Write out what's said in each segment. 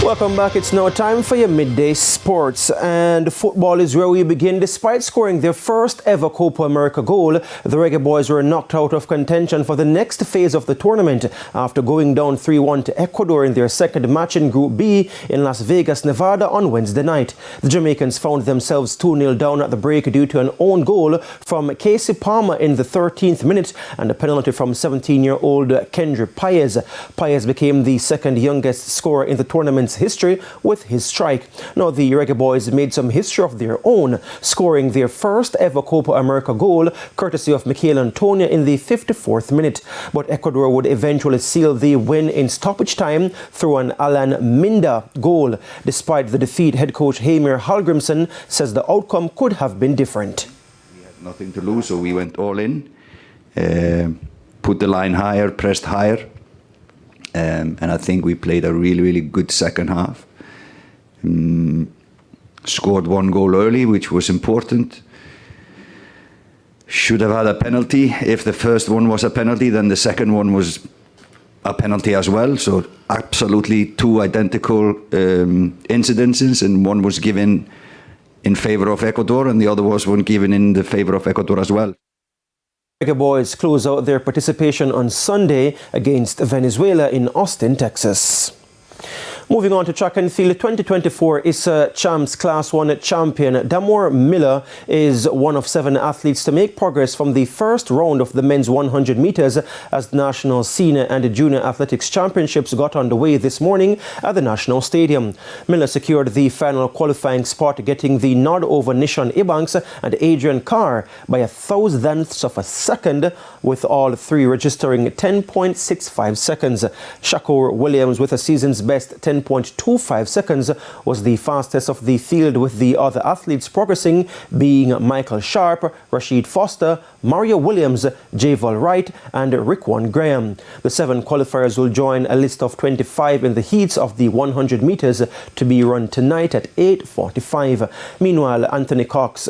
Welcome back. It's now time for your midday sports, and football is where we begin. Despite scoring their first ever Copa America goal, the Reggae Boys were knocked out of contention for the next phase of the tournament after going down 3-1 to Ecuador in their second match in Group B in Las Vegas, Nevada on Wednesday night. The Jamaicans found themselves 2-0 down at the break due to an own goal from Casey Palmer in the 13th minute and a penalty from 17-year-old Kendry Paez. Paez became the second youngest scorer in the tournament's history with his strike. Now, the Reggae Boys made some history of their own, scoring their first ever Copa America goal courtesy of Michael Antonio in the 54th minute. But Ecuador would eventually seal the win in stoppage time through an Alan Minda goal. Despite the defeat, head coach Heimir Hallgrimsson says the outcome could have been different. We had nothing to lose, so we went all in, put the line higher, pressed higher. And I think we played a really, really good second half. Scored one goal early, which was important. Should have had a penalty. If the first one was a penalty, then the second one was a penalty as well. So absolutely two identical incidences, and one was given in favor of Ecuador and the other was one given in the favor of Ecuador as well. Reggae Boys close out their participation on Sunday against Venezuela in Austin, Texas. Moving on to track and field, 2024 ISA Champs Class 1 champion Damore Miller is one of 7 athletes to make progress from the first round of the men's 100 meters as the National Senior and Junior Athletics Championships got underway this morning at the National Stadium. Miller secured the final qualifying spot, getting the nod over Nishan Ebanks and Adrian Carr by 1,000ths of a second, with all three registering 10.65 seconds. Shakur Williams, with a season's best 10.25 seconds, was the fastest of the field, with the other athletes progressing being Michael Sharp, Rashid Foster, Mario Williams, Javal Wright and Rickwan Graham. The 7 qualifiers will join a list of 25 in the heats of the 100 meters to be run tonight at 8:45. Meanwhile, Anthony Cox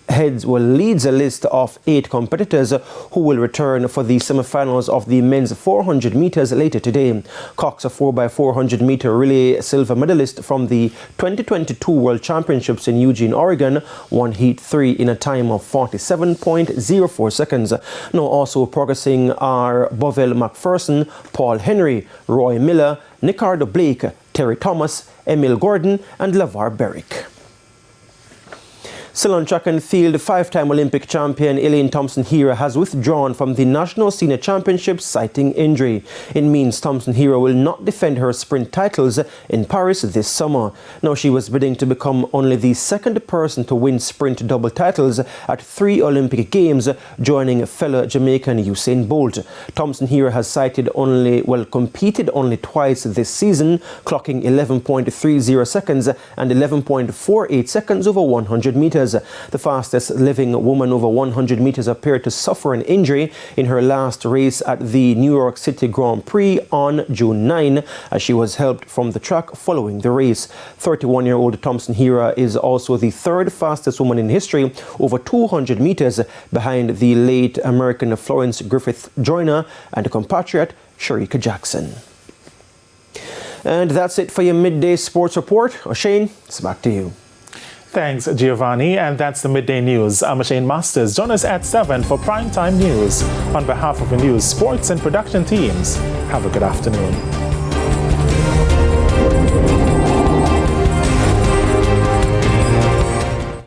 leads a list of 8 competitors who will return for the semifinals of the men's 400 meters later today. Cox, a 4x400 meter relay silver medalist from the 2022 World Championships in Eugene, Oregon, won Heat 3 in a time of 47.04 seconds. Now also progressing are Bovell McPherson, Paul Henry, Roy Miller, Nicardo Blake, Terry Thomas, Emil Gordon and LeVar Berrick. Still on track and field, 5-time Olympic champion Elaine Thompson-Herah has withdrawn from the National Senior Championships citing injury. It means Thompson-Herah will not defend her sprint titles in Paris this summer. Now, she was bidding to become only the second person to win sprint double titles at 3 Olympic Games, joining fellow Jamaican Usain Bolt. Thompson-Herah has competed only twice this season, clocking 11.30 seconds and 11.48 seconds over 100 meters. The fastest living woman over 100 meters appeared to suffer an injury in her last race at the New York City Grand Prix on June 9, as she was helped from the track following the race. 31-year-old Thompson-Herah is also the 3rd fastest woman in history over 200 meters, behind the late American Florence Griffith Joyner and compatriot Shericka Jackson. And that's it for your midday sports report. O'Shane, it's back to you. Thanks, Giovanni, and that's the Midday News. I'm Shane Masters. Join us at 7 for Primetime News. On behalf of the news, sports and production teams, have a good afternoon.